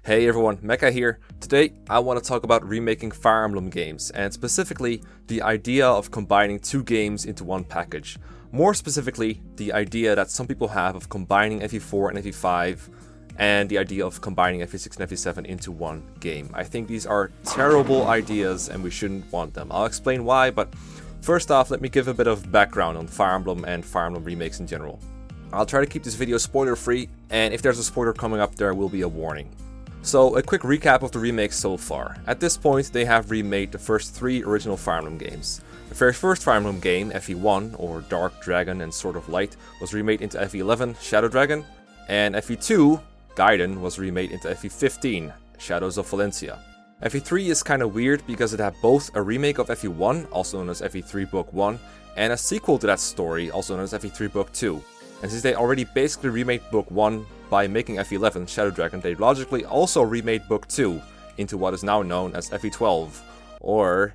Hey everyone, Mekkah here. Today I want to talk about remaking Fire Emblem games, and specifically the idea of combining two games into one package. More specifically, the idea that some people have of combining FE4 and FE5, and the idea of combining FE6 and FE7 into one game. I think these are terrible ideas and we shouldn't want them. I'll explain why, but first off, let me give a bit of background on Fire Emblem and Fire Emblem remakes in general. I'll try to keep this video spoiler free, and if there's a spoiler coming up, there will be a warning. So, a quick recap of the remakes so far. At this point, they have remade the first three original Fire Emblem games. The very first Fire Emblem game, FE1, or Dark Dragon and Sword of Light, was remade into FE11, Shadow Dragon, and FE2, Gaiden, was remade into FE15, Shadows of Valencia. FE3 is kinda weird because it had both a remake of FE1, also known as FE3 Book 1, and a sequel to that story, also known as FE3 Book 2. And since they already basically remade Book 1 by making FE11, Shadow Dragon, they logically also remade Book 2 into what is now known as FE12, or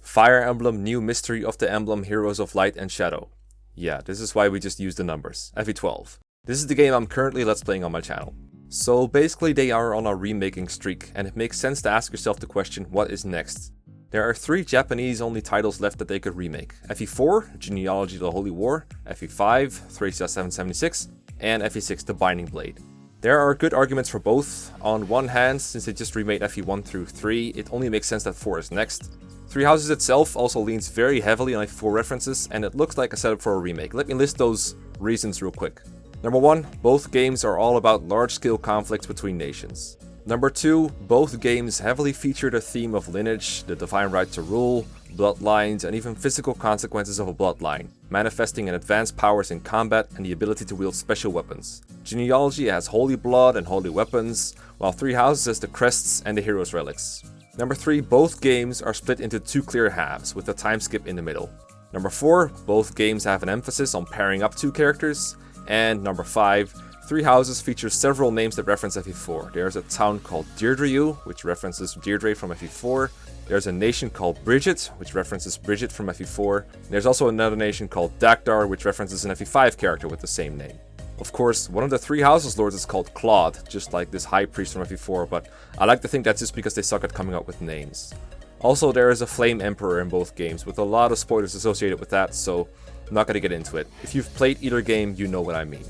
Fire Emblem New Mystery of the Emblem Heroes of Light and Shadow. Yeah, this is why we just use the numbers, FE12. This is the game I'm currently let's playing on my channel. So basically they are on a remaking streak, and it makes sense to ask yourself the question, what is next? There are three Japanese only titles left that they could remake. FE4, Genealogy the Holy War, FE5, Thracia 776, and FE6 The Binding Blade. There are good arguments for both. On one hand, since they just remade FE1 through 3, it only makes sense that 4 is next. Three Houses itself also leans very heavily on FE4 references, and it looks like a setup for a remake. Let me list those reasons real quick. Number 1, both games are all about large-scale conflicts between nations. Number 2, both games heavily feature the theme of lineage, the divine right to rule, bloodlines, and even physical consequences of a bloodline, manifesting in advanced powers in combat and the ability to wield special weapons. Genealogy has holy blood and holy weapons, while Three Houses has the crests and the hero's relics. Number 3, both games are split into two clear halves, with a time skip in the middle. Number 4, both games have an emphasis on pairing up two characters. And number 5, Three Houses features several names that reference FE4. There's a town called Deirdre, which references Deirdre from FE4. There's a nation called Bridget, which references Bridget from FE4. There's also another nation called Dagdar, which references an FE5 character with the same name. Of course, one of the Three Houses lords is called Claude, just like this high priest from FE4, but I like to think that's just because they suck at coming up with names. Also, there is a Flame Emperor in both games, with a lot of spoilers associated with that, so I'm not gonna get into it. If you've played either game, you know what I mean.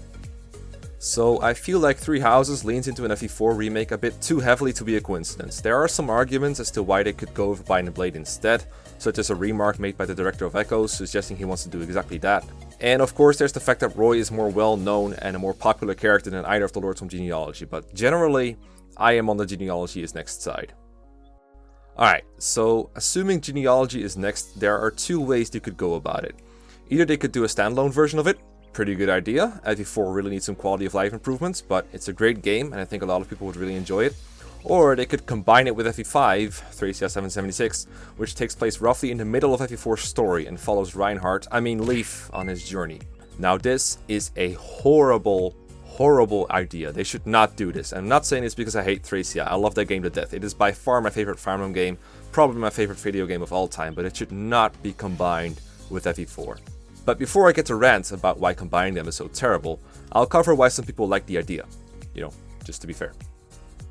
So I feel like Three Houses leans into an FE4 remake a bit too heavily to be a coincidence. There are some arguments as to why they could go with Binding Blade instead, such as a remark made by the director of Echoes suggesting he wants to do exactly that. And of course there's the fact that Roy is more well known and a more popular character than either of the lords from Genealogy, but generally I am on the Genealogy is next side. Alright, so assuming Genealogy is next, there are two ways you could go about it. Either they could do a standalone version of it, pretty good idea. FE4 really needs some quality of life improvements, but it's a great game and I think a lot of people would really enjoy it. Or they could combine it with FE5, Thracia 776, which takes place roughly in the middle of FE4's story and follows Leif, on his journey. Now this is a horrible idea. They should not do this. I'm not saying this because I hate Thracia. I love that game to death. It is by far my favorite Fire Emblem game, probably my favorite video game of all time, but it should not be combined with FE4. But before I get to rant about why combining them is so terrible, I'll cover why some people like the idea. You know, just to be fair.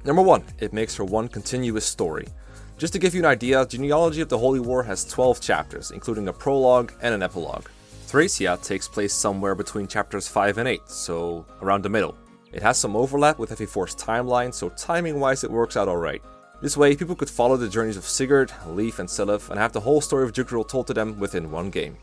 Number 1, it makes for one continuous story. Just to give you an idea, Genealogy of the Holy War has 12 chapters, including a prologue and an epilogue. Thracia takes place somewhere between chapters 5 and 8, so around the middle. It has some overlap with FE4's timeline, so timing-wise it works out alright. This way, people could follow the journeys of Sigurd, Leif, and Seliph and have the whole story of Juggerel told to them within one game.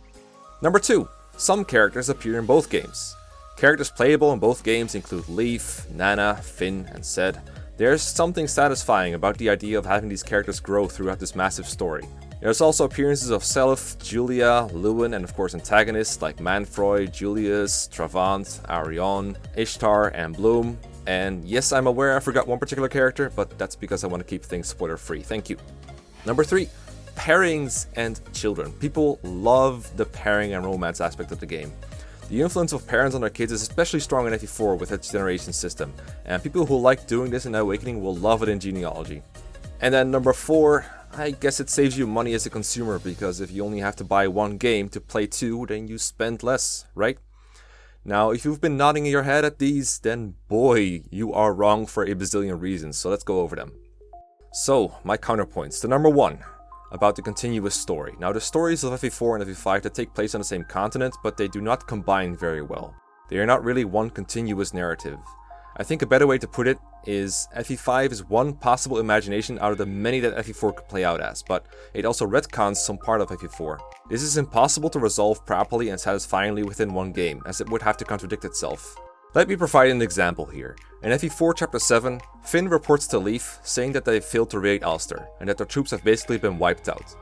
Number 2, some characters appear in both games. Characters playable in both games include Leif, Nana, Finn, and Zed. There's something satisfying about the idea of having these characters grow throughout this massive story. There's also appearances of Seliph, Julia, Lewin, and of course antagonists like Manfroy, Julius, Travant, Arion, Ishtar, and Bloom. And yes, I'm aware I forgot one particular character, but that's because I want to keep things spoiler free. Thank you. Number 3. Pairings and children. People love the pairing and romance aspect of the game. The influence of parents on their kids is especially strong in FE4 with its generation system, and people who like doing this in Awakening will love it in Genealogy. And then number 4, I guess it saves you money as a consumer, because if you only have to buy one game to play 2, then you spend less, right? Now, if you've been nodding your head at these, then boy, you are wrong for a bazillion reasons, so let's go over them. So, my counterpoints. The number one, about the continuous story. Now, the stories of FE4 and FE5 that take place on the same continent, but they do not combine very well. They are not really one continuous narrative. I think a better way to put it is FE5 is one possible imagination out of the many that FE4 could play out as, but it also retcons some part of FE4. This is impossible to resolve properly and satisfyingly within one game, as it would have to contradict itself. Let me provide an example here. In FE4 Chapter 7, Finn reports to Leif saying that they failed to raid Ulster, and that their troops have basically been wiped out.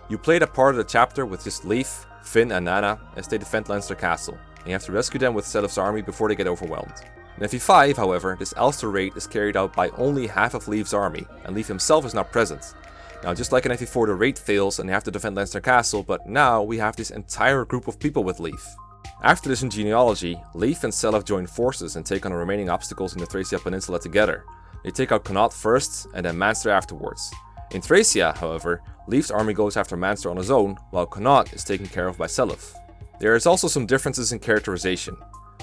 You play that part of the chapter with just Leif, Finn and Nana as they defend Leinster Castle, and you have to rescue them with Selef's army before they get overwhelmed. In FE5, however, this Ulster raid is carried out by only half of Leif's army, and Leif himself is not present. Now, just like in FE4, the raid fails and they have to defend Leinster Castle, but now we have this entire group of people with Leif. After this in Genealogy, Leif and Selef join forces and take on the remaining obstacles in the Thracia Peninsula together. They take out Connaught first, and then Manster afterwards. In Thracia, however, Leif's army goes after Manster on his own, while Connaught is taken care of by Selef. There is also some differences in characterization.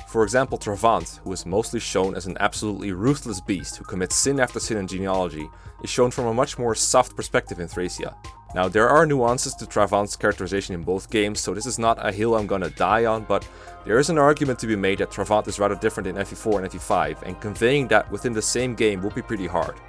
For example, Travant, who is mostly shown as an absolutely ruthless beast who commits sin after sin in Genealogy, is shown from a much more soft perspective in Thracia. Now, there are nuances to Travant's characterization in both games, so this is not a hill I'm gonna die on, but there is an argument to be made that Travant is rather different in FE4 and FE5, and conveying that within the same game will be pretty hard.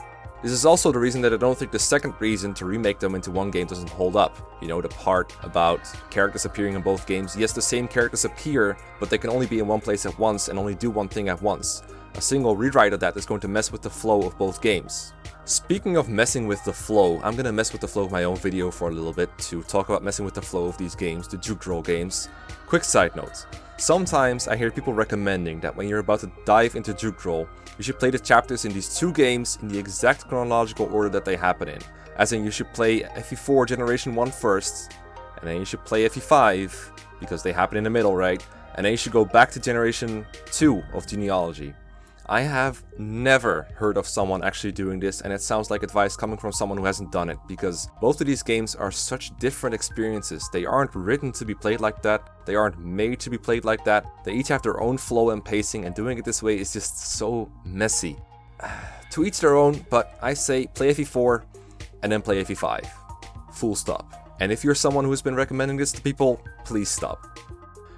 This is also the reason that I don't think the second reason to remake them into one game doesn't hold up. You know, the part about characters appearing in both games. Yes, the same characters appear, but they can only be in one place at once and only do one thing at once. A single rewrite of that is going to mess with the flow of both games. Speaking of messing with the flow, I'm gonna mess with the flow of my own video for a little bit to talk about messing with the flow of these games, the juke roll games. Quick side note. Sometimes I hear people recommending that when you're about to dive into juke roll, you should play the chapters in these two games in the exact chronological order that they happen in. As in, you should play FE4 Generation 1 first, and then you should play FE5, because they happen in the middle, right? And then you should go back to Generation 2 of Genealogy. I have never heard of someone actually doing this, and it sounds like advice coming from someone who hasn't done it, because both of these games are such different experiences. They aren't written to be played like that, they aren't made to be played like that, they each have their own flow and pacing, and doing it this way is just so messy. To each their own, but I say play FE4 and then play FE5. Full stop. And if you're someone who's been recommending this to people, please stop.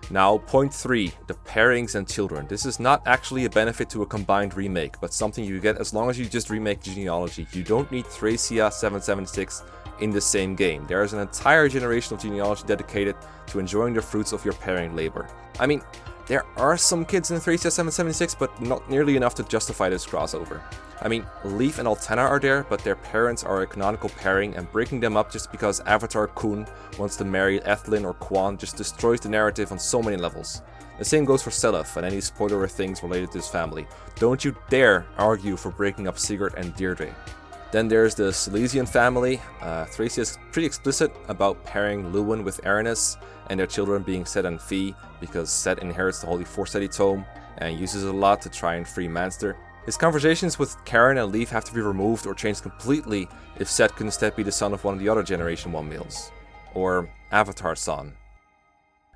Now, point 3, the pairings and children. This is not actually a benefit to a combined remake, but something you get as long as you just remake Genealogy. You don't need Thracia 776 in the same game. There is an entire generation of Genealogy dedicated to enjoying the fruits of your pairing labor. I mean, there are some kids in Thracia 776, but not nearly enough to justify this crossover. I mean, Leif and Altena are there, but their parents are a canonical pairing, and breaking them up just because Avatar Kun wants to marry Ethlyn or Quan just destroys the narrative on so many levels. The same goes for Selef and any spoiler things related to his family. Don't you dare argue for breaking up Sigurd and Deirdre. Then there's the Silesian family. Thracia is pretty explicit about pairing Luwin with Aranis, and their children being Set and Fee, because Set inherits the Holy Forseti tome and uses it a lot to try and free Manster. His conversations with Karen and Leif have to be removed or changed completely if Set could instead be the son of one of the other Generation 1 males. Or Avatar's son.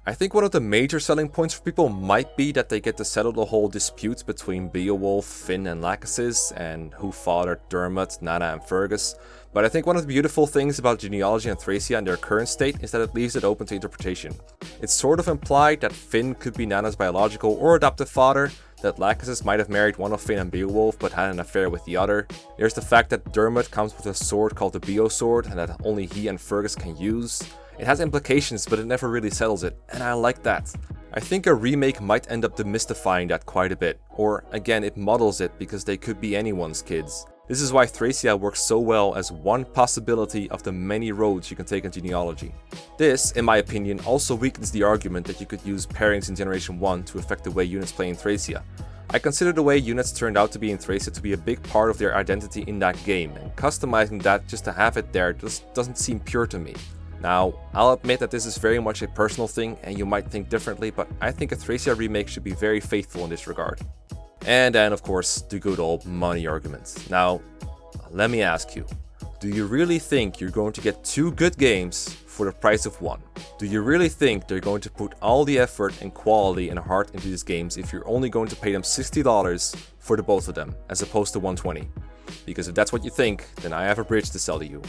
I think one of the major selling points for people might be that they get to settle the whole dispute between Beowulf, Finn and Lachesis, and who fathered Dermot, Nana and Fergus. But I think one of the beautiful things about Genealogy and Thracia in their current state is that it leaves it open to interpretation. It's sort of implied that Finn could be Nana's biological or adoptive father, that Lachesis might have married one of Finn and Beowulf but had an affair with the other. There's the fact that Dermot comes with a sword called the Beo sword and that only he and Fergus can use. It has implications, but it never really settles it, and I like that. I think a remake might end up demystifying that quite a bit, or again it models it because they could be anyone's kids. This is why Thracia works so well as one possibility of the many roads you can take in Genealogy. This, in my opinion, also weakens the argument that you could use pairings in Generation 1 to affect the way units play in Thracia. I consider the way units turned out to be in Thracia to be a big part of their identity in that game, and customizing that just to have it there just doesn't seem pure to me. Now, I'll admit that this is very much a personal thing and you might think differently, but I think a Thracia remake should be very faithful in this regard. And then, of course, the good old money argument. Now, let me ask you, do you really think you're going to get two good games for the price of one. Do you really think they're going to put all the effort and quality and heart into these games if you're only going to pay them $60 for the both of them, as opposed to $120? Because if that's what you think, then I have a bridge to sell to you.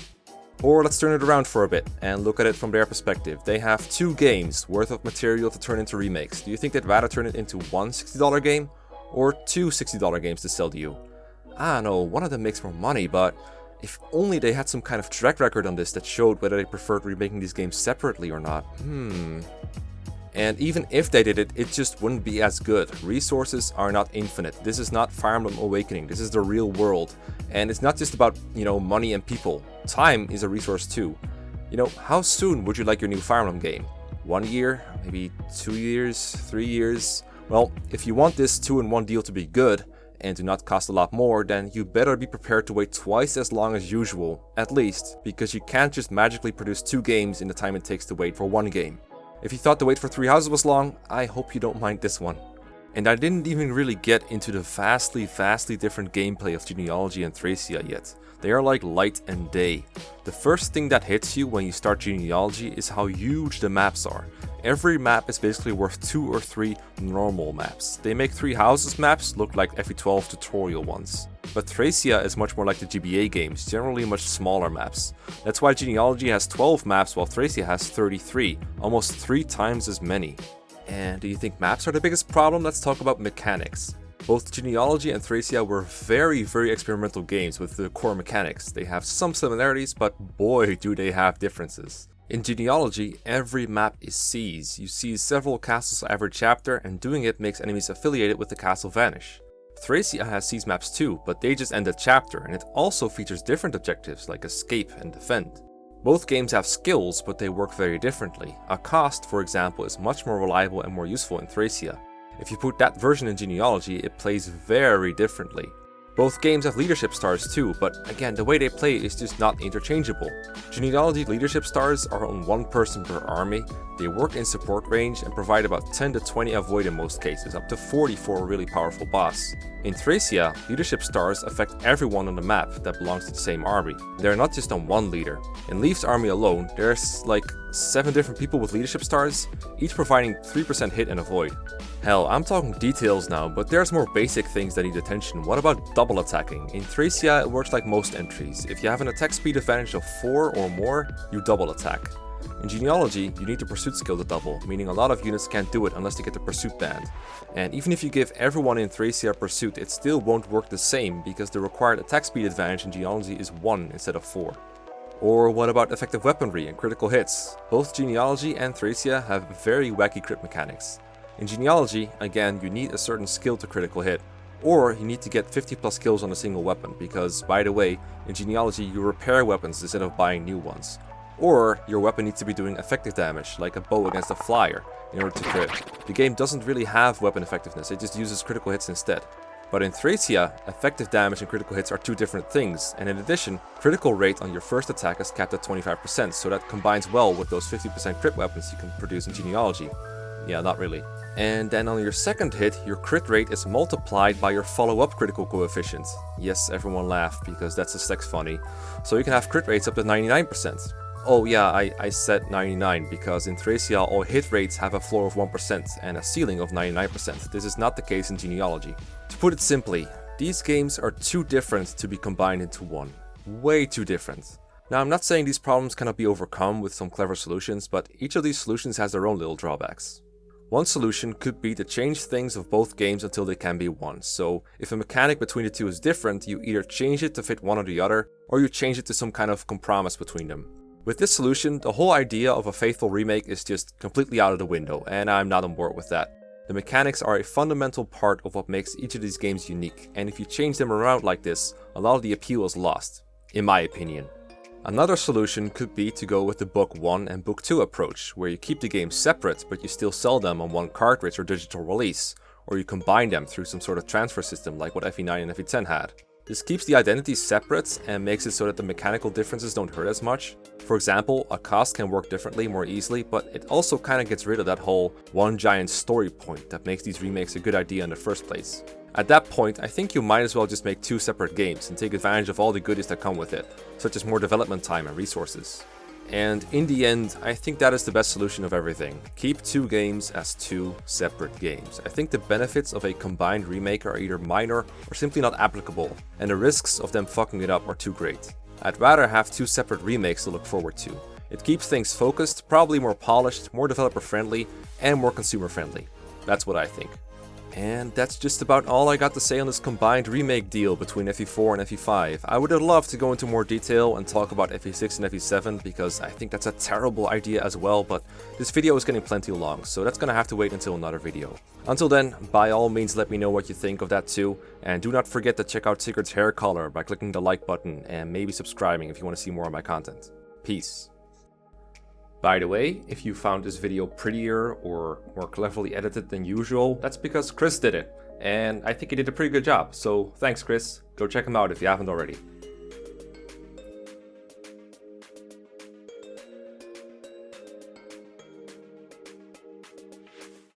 Or let's turn it around for a bit and look at it from their perspective. They have 2 games worth of material to turn into remakes. Do you think they'd rather turn it into one $60 game or 2 $60 games to sell to you? I don't know, one of them makes more money, but if only they had some kind of track record on this that showed whether they preferred remaking these games separately or not. And even if they did it, it just wouldn't be as good. Resources are not infinite. This is not Fire Emblem Awakening. This is the real world. And it's not just about, money and people. Time is a resource too. How soon would you like your new Fire Emblem game? 1 year? Maybe 2 years? 3 years? Well, if you want this 2-in-1 deal to be good, and to not cost a lot more, then you better be prepared to wait twice as long as usual, at least, because you can't just magically produce 2 games in the time it takes to wait for 1 game. If you thought the wait for 3 houses was long, I hope you don't mind this one. And I didn't even really get into the vastly different gameplay of Genealogy and Thracia yet. They are like light and day. The first thing that hits you when you start Genealogy is how huge the maps are. Every map is basically worth 2 or 3 normal maps. They make 3 houses maps look like FE12 tutorial ones. But Thracia is much more like the GBA games, generally much smaller maps. That's why Genealogy has 12 maps while Thracia has 33, almost 3 times as many. And do you think maps are the biggest problem? Let's talk about mechanics. Both Genealogy and Thracia were very experimental games with the core mechanics. They have some similarities, but boy do they have differences. In Genealogy, every map is seize. You seize several castles every chapter, and doing it makes enemies affiliated with the castle vanish. Thracia has seize maps too, but they just end a chapter, and it also features different objectives like escape and defend. Both games have skills, but they work very differently. A cost, for example, is much more reliable and more useful in Thracia. If you put that version in Genealogy, it plays very differently. Both games have leadership stars too, but again, the way they play is just not interchangeable. Genealogy leadership stars are on 1 person per army, they work in support range and provide about 10 to 20 avoid in most cases, up to 40 for a really powerful boss. In Thracia, leadership stars affect everyone on the map that belongs to the same army. They're not just on 1 leader. In Leaf's army alone, there's like 7 different people with leadership stars, each providing 3% hit and avoid. Hell, I'm talking details now, but there's more basic things that need attention. What about double attacking? In Thracia, it works like most entries. If you have an attack speed advantage of 4 or more, you double attack. In Genealogy, you need the pursuit skill to double, meaning a lot of units can't do it unless they get the pursuit band. And even if you give everyone in Thracia pursuit, it still won't work the same, because the required attack speed advantage in Genealogy is 1 instead of 4. Or what about effective weaponry and critical hits? Both Genealogy and Thracia have very wacky crit mechanics. In Genealogy, again, you need a certain skill to critical hit, or you need to get 50 plus kills on a single weapon, because, by the way, in Genealogy you repair weapons instead of buying new ones. Or your weapon needs to be doing effective damage, like a bow against a flyer, in order to crit. The game doesn't really have weapon effectiveness, it just uses critical hits instead. But in Thracia, effective damage and critical hits are 2 different things, and in addition, critical rate on your first attack is capped at 25%, so that combines well with those 50% crit weapons you can produce in Genealogy. Yeah, not really. And then on your second hit, your crit rate is multiplied by your follow-up critical coefficient. Yes, everyone laughed, because that's just sex funny. So you can have crit rates up to 99%. Oh yeah, I said 99, because in Thracia all hit rates have a floor of 1% and a ceiling of 99%. This is not the case in Genealogy. To put it simply, these games are too different to be combined into one. Way too different. Now, I'm not saying these problems cannot be overcome with some clever solutions, but each of these solutions has their own little drawbacks. One solution could be to change things of both games until they can be one. So if a mechanic between the two is different, you either change it to fit one or the other, or you change it to some kind of compromise between them. With this solution, the whole idea of a faithful remake is just completely out of the window, and I'm not on board with that. The mechanics are a fundamental part of what makes each of these games unique, and if you change them around like this, a lot of the appeal is lost, in my opinion. Another solution could be to go with the Book 1 and Book 2 approach, where you keep the games separate but you still sell them on one cartridge or digital release, or you combine them through some sort of transfer system like what FE9 and FE10 had. This keeps the identities separate and makes it so that the mechanical differences don't hurt as much. For example, a cost can work differently more easily, but it also kinda gets rid of that whole one giant story point that makes these remakes a good idea in the first place. At that point, I think you might as well just make 2 separate games and take advantage of all the goodies that come with it, such as more development time and resources. And in the end, I think that is the best solution of everything. Keep two games as two separate games. I think the benefits of a combined remake are either minor or simply not applicable, and the risks of them fucking it up are too great. I'd rather have two separate remakes to look forward to. It keeps things focused, probably more polished, more developer friendly, and more consumer friendly. That's what I think. And that's just about all I got to say on this combined remake deal between FE4 and FE5. I would have loved to go into more detail and talk about FE6 and FE7 because I think that's a terrible idea as well, but this video is getting plenty long, so that's gonna have to wait until another video. Until then, by all means let me know what you think of that too, and do not forget to check out Sigurd's hair color by clicking the like button and maybe subscribing if you want to see more of my content. Peace. By the way, if you found this video prettier or more cleverly edited than usual, that's because Chris did it. And I think he did a pretty good job, so thanks Chris. Go check him out if you haven't already.